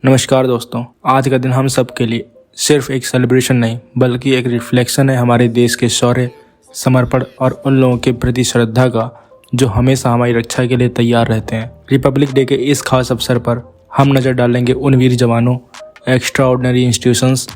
नमस्कार दोस्तों, आज का दिन हम सब के लिए सिर्फ एक सेलिब्रेशन नहीं बल्कि एक रिफ्लेक्शन है हमारे देश के शौर्य, समर्पण और उन लोगों के प्रति श्रद्धा का जो हमेशा हमारी रक्षा के लिए तैयार रहते हैं। रिपब्लिक डे के इस खास अवसर पर हम नज़र डालेंगे उन वीर जवानों, एक्स्ट्रा ऑर्डिनरी इंस्टीट्यूशंस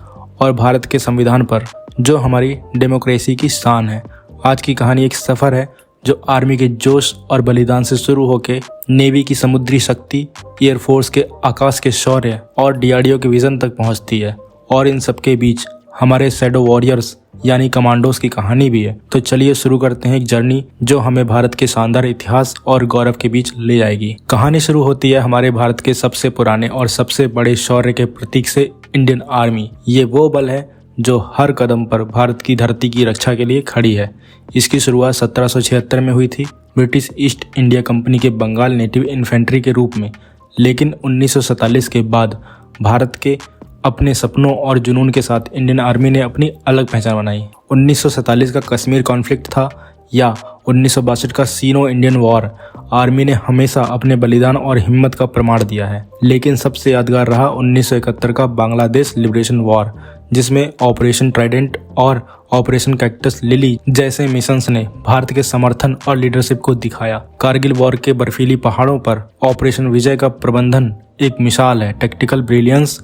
और भारत के संविधान पर जो हमारी डेमोक्रेसी की शान है। आज की कहानी एक सफ़र है जो आर्मी के जोश और बलिदान से शुरू होकर नेवी की समुद्री शक्ति, एयरफोर्स के आकाश के शौर्य और डीआरडीओ के विजन तक पहुंचती है। और इन सबके बीच हमारे शैडो वॉरियर्स यानी कमांडोज की कहानी भी है। तो चलिए शुरू करते हैं एक जर्नी जो हमें भारत के शानदार इतिहास और गौरव के बीच ले जाएगी। कहानी शुरू होती है हमारे भारत के सबसे पुराने और सबसे बड़े शौर्य के प्रतीक से, इंडियन आर्मी। ये वो बल है जो हर कदम पर भारत की धरती की रक्षा के लिए खड़ी है। इसकी शुरुआत 1776 में हुई थी ब्रिटिश ईस्ट इंडिया कंपनी के बंगाल नेटिव इन्फेंट्री के रूप में, लेकिन 1947 के बाद भारत के अपने सपनों और जुनून के साथ इंडियन आर्मी ने अपनी अलग पहचान बनाई। 1947 का कश्मीर कॉन्फ्लिक्ट था या 1962 का सीनो इंडियन वॉर, आर्मी ने हमेशा अपने बलिदान और हिम्मत का प्रमाण दिया है। लेकिन सबसे यादगार रहा 1971 का बांग्लादेश लिबरेशन वॉर, जिसमें ऑपरेशन ट्राइडेंट और ऑपरेशन कैक्टस लिली जैसे मिशंस ने भारत के समर्थन और लीडरशिप को दिखाया। कारगिल वॉर के बर्फीली पहाड़ों पर ऑपरेशन विजय का प्रबंधन एक मिसाल है टैक्टिकल ब्रिलियंस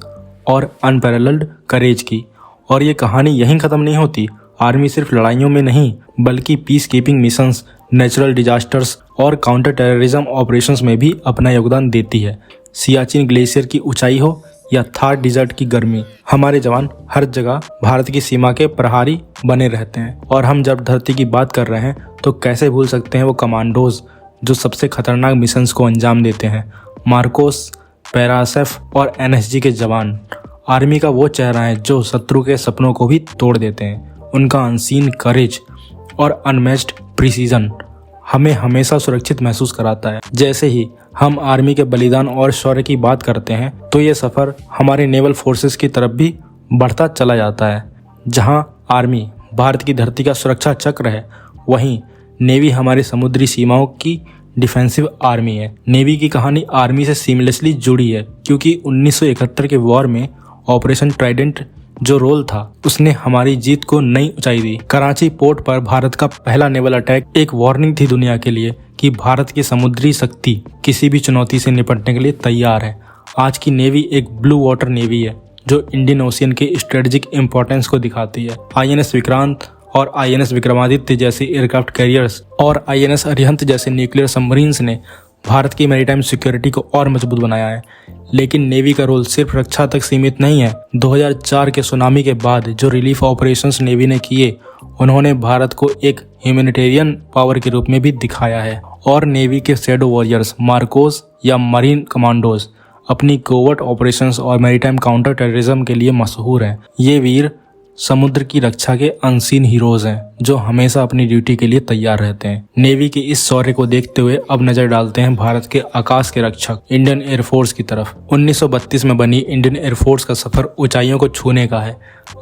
और अनपैरेलल्ड करेज की। और ये कहानी यहीं खत्म नहीं होती। आर्मी सिर्फ लड़ाइयों में नहीं बल्कि peace keeping missions, natural disasters और काउंटर टेररिज्म ऑपरेशंस में भी अपना योगदान देती है। सियाचिन ग्लेशियर की ऊंचाई हो या थार डिजर्ट की गर्मी, हमारे जवान हर जगह भारत की सीमा के प्रहरी बने रहते हैं। और हम जब धरती की बात कर रहे हैं तो कैसे भूल सकते हैं वो कमांडोज जो सबसे खतरनाक मिशंस को अंजाम देते हैं। मार्कोस, पैरासेफ और एनएसजी के जवान आर्मी का वो चेहरा है जो शत्रु के सपनों को भी तोड़ देते हैं। उनका अनसीन करेज और अनमैच्ड प्रिसीजन हमें हमेशा सुरक्षित महसूस कराता है। जैसे ही हम आर्मी के बलिदान और शौर्य की बात करते हैं तो ये सफ़र हमारे नेवल फोर्सेस की तरफ भी बढ़ता चला जाता है। जहां आर्मी भारत की धरती का सुरक्षा चक्र है, वहीं नेवी हमारी समुद्री सीमाओं की डिफेंसिव आर्मी है। नेवी की कहानी आर्मी से सीमलेसली जुड़ी है क्योंकि 1971 के वॉर में ऑपरेशन ट्राइडेंट जो रोल था उसने हमारी जीत को नई ऊंचाई दी। कराची पोर्ट पर भारत का पहला नेवल अटैक एक वार्निंग थी दुनिया के लिए कि भारत की समुद्री शक्ति किसी भी चुनौती से निपटने के लिए तैयार है। आज की नेवी एक ब्लू वाटर नेवी है जो इंडियन ओशियन के स्ट्रेटेजिक इंपॉर्टेंस को दिखाती है। आईएनएस विक्रांत और आईएनएस विक्रमादित्य जैसे एयरक्राफ्ट कैरियर्स और आईएनएस अरिहंत जैसे न्यूक्लियर सबमरीन्स ने भारत की मैरीटाइम सिक्योरिटी को और मजबूत बनाया है। लेकिन नेवी का रोल सिर्फ रक्षा तक सीमित नहीं है। 2004 के सुनामी के बाद जो रिलीफ ऑपरेशंस नेवी ने किए, उन्होंने भारत को एक ह्यूमैनिटेरियन पावर के रूप में भी दिखाया है। और नेवी के शैडो वॉरियर्स, मार्कोस या मरीन कमांडोज अपनी कोवर्ट ऑपरेशंस और मैरीटाइम काउंटर टेररिज्म के लिए मशहूर हैं। ये वीर समुद्र की रक्षा के अनसीन हीरोज हैं जो हमेशा अपनी ड्यूटी के लिए तैयार रहते हैं। नेवी के इस शौर्य को देखते हुए अब नजर डालते हैं भारत के आकाश के रक्षक इंडियन एयरफोर्स की तरफ। 1932 में बनी इंडियन एयरफोर्स का सफर ऊंचाइयों को छूने का है।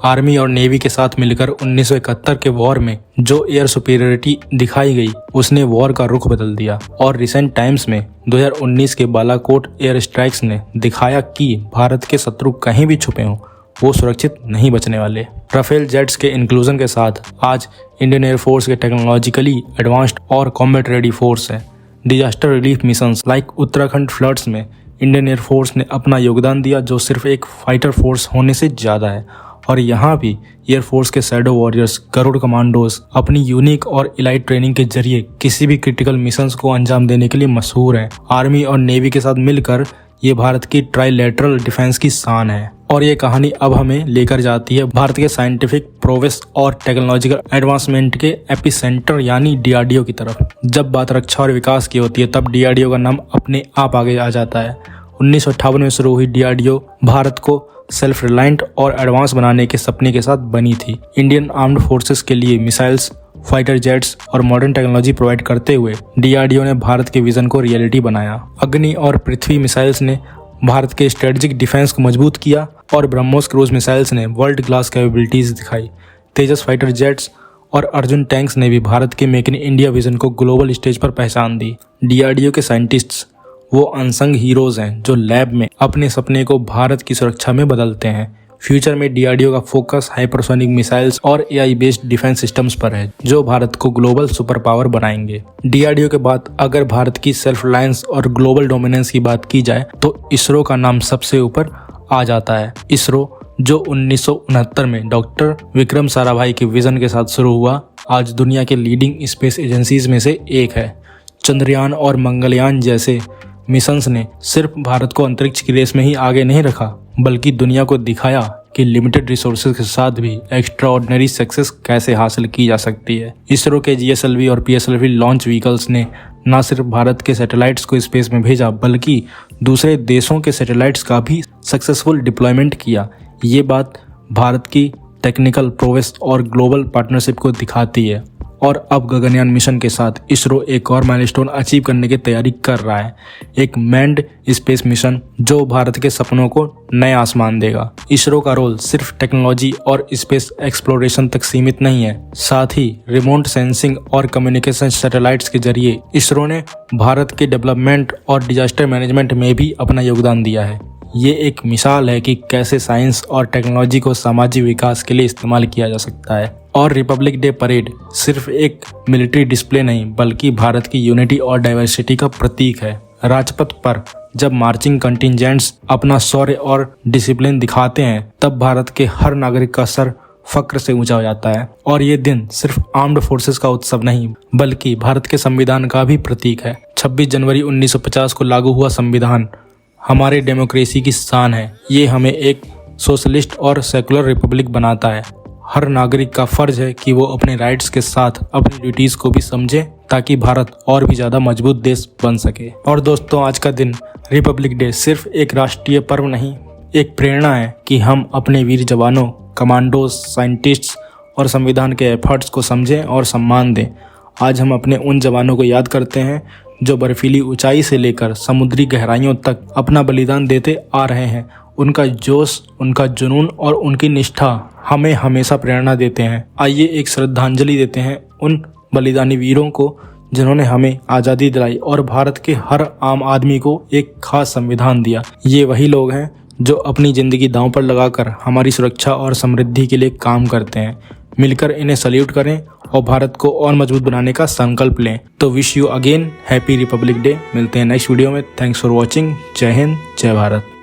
आर्मी और नेवी के साथ मिलकर 1971 के वॉर में जो एयर सुपीरियरिटी दिखाई गई उसने वॉर का रुख बदल दिया। और रिसेंट टाइम्स में 2019 के बालाकोट एयर स्ट्राइक्स ने दिखाया कि भारत के शत्रु कहीं भी छुपे हों, वो सुरक्षित नहीं बचने वाले। राफेल जेट्स के इंक्लूजन के साथ आज इंडियन एयरफोर्स के टेक्नोलॉजिकली एडवांस्ड और कॉम्बैट रेडी फोर्स है। Disaster relief missions like Uttarakhand floods में इंडियन एयरफोर्स ने अपना योगदान दिया जो सिर्फ एक फाइटर फोर्स होने से ज़्यादा है। और यहाँ भी एयरफोर्स के शैडो वॉरियर्स, गरुड़ कमांडोज अपनी यूनिक और इलाइट ट्रेनिंग के जरिए किसी भी क्रिटिकल मिशंस को अंजाम देने के लिए मशहूर हैं। आर्मी और नेवी के साथ मिलकर ये भारत की ट्राइलेटरल डिफेंस की शान है। और ये कहानी अब हमें लेकर जाती है भारत के साइंटिफिक प्रोग्रेस और टेक्नोलॉजिकल एडवांसमेंट के एपिसेंटर यानी डीआरडीओ की तरफ। जब बात रक्षा और विकास की होती है तब डीआरडीओ का नाम अपने आप आगे आ जाता है। 1958 में शुरू हुई डीआरडीओ भारत को सेल्फ रिलायंट और एडवांस बनाने के सपने के साथ बनी थी। इंडियन आर्म्ड फोर्सेस के लिए मिसाइल्स, फाइटर जेट्स और मॉडर्न टेक्नोलॉजी प्रोवाइड करते हुए डीआरडीओ ने भारत के विजन को रियलिटी बनाया। अग्नि और पृथ्वी मिसाइल्स ने भारत के स्ट्रेटेजिक डिफेंस को मजबूत किया और ब्रह्मोस क्रूज मिसाइल्स ने वर्ल्ड क्लास कैपेबिलिटीज दिखाई। तेजस फाइटर जेट्स और अर्जुन टैंक्स ने भी भारत के मेक इन इंडिया विजन को ग्लोबल स्टेज पर पहचान दी। डीआरडीओ के साइंटिस्ट्स वो अनसंग हीरोज हैं जो लैब में अपने सपने को भारत की सुरक्षा में बदलते हैं। फ्यूचर में डीआरडीओ का फोकस हाइपरसोनिक मिसाइल्स और एआई बेस्ड डिफेंस सिस्टम्स पर है जो भारत को ग्लोबल सुपर पावर बनाएंगे। डीआरडीओ के बाद अगर भारत की सेल्फ रिलायंस और ग्लोबल डोमिनेंस की बात की जाए तो इसरो का नाम सबसे ऊपर आ जाता है। इसरो जो 1969 में डॉक्टर विक्रम साराभाई के विजन के साथ शुरू हुआ, आज दुनिया के लीडिंग स्पेस एजेंसीज में से एक है। चंद्रयान और मंगलयान जैसे मिशंस ने सिर्फ भारत को अंतरिक्ष की रेस में ही आगे नहीं रखा, बल्कि दुनिया को दिखाया कि लिमिटेड रिसोर्सेज के साथ भी एक्स्ट्राऑर्डिनरी सक्सेस कैसे हासिल की जा सकती है। इसरो के जीएसएलवी और पीएसएलवी लॉन्च व्हीकल्स ने न सिर्फ भारत के सैटेलाइट्स को स्पेस में भेजा, बल्कि दूसरे देशों के सैटेलाइट्स का भी सक्सेसफुल डिप्लॉयमेंट किया। ये बात भारत की टेक्निकल प्रोग्रेस और ग्लोबल पार्टनरशिप को दिखाती है। और अब गगनयान मिशन के साथ इसरो एक और माइलस्टोन अचीव करने की तैयारी कर रहा है, एक मैन्ड स्पेस मिशन जो भारत के सपनों को नए आसमान देगा। इसरो का रोल सिर्फ टेक्नोलॉजी और स्पेस एक्सप्लोरेशन तक सीमित नहीं है, साथ ही रिमोट सेंसिंग और कम्युनिकेशन सैटेलाइट्स के जरिए इसरो ने भारत के डेवलपमेंट और डिजास्टर मैनेजमेंट में भी अपना योगदान दिया है। ये एक मिसाल है कि कैसे साइंस और टेक्नोलॉजी को सामाजिक विकास के लिए इस्तेमाल किया जा सकता है। और रिपब्लिक डे परेड सिर्फ एक मिलिट्री डिस्प्ले नहीं, बल्कि भारत की यूनिटी और डाइवर्सिटी का प्रतीक है। राजपथ पर जब मार्चिंग कंटिंजेंट्स अपना शौर्य और डिसिप्लिन दिखाते हैं, तब भारत के हर नागरिक का सर फक्र से ऊंचा हो जाता है। और ये दिन सिर्फ आर्म्ड फोर्सेस का उत्सव नहीं, बल्कि भारत के संविधान का भी प्रतीक है। 26 जनवरी 1950 को लागू हुआ संविधान हमारे डेमोक्रेसी की शान है। ये हमें एक सोशलिस्ट और सेकुलर रिपब्लिक बनाता है। हर नागरिक का फर्ज है कि वो अपने राइट्स के साथ अपनी ड्यूटीज को भी समझे, ताकि भारत और भी ज्यादा मजबूत देश बन सके। और दोस्तों, आज का दिन रिपब्लिक डे सिर्फ एक राष्ट्रीय पर्व नहीं, एक प्रेरणा है कि हम अपने वीर जवानों, कमांडोज, साइंटिस्ट्स और संविधान के एफर्ट्स को समझें और सम्मान दें। आज हम अपने उन जवानों को याद करते हैं जो बर्फीली ऊंचाई से लेकर समुद्री गहराइयों तक अपना बलिदान देते आ रहे हैं। उनका जोश, उनका जुनून और उनकी निष्ठा हमें हमेशा प्रेरणा देते हैं। आइए एक श्रद्धांजलि देते हैं उन बलिदानी वीरों को जिन्होंने हमें आज़ादी दिलाई और भारत के हर आम आदमी को एक खास संविधान दिया। ये वही लोग हैं जो अपनी ज़िंदगी दांव पर लगाकर हमारी सुरक्षा और समृद्धि के लिए काम करते हैं। मिलकर इन्हें सल्यूट करें और भारत को और मजबूत बनाने का संकल्प लें। तो wish you again happy Republic day. मिलते हैं नेक्स्ट वीडियो में। Thanks for watching. जय हिंद, जय भारत।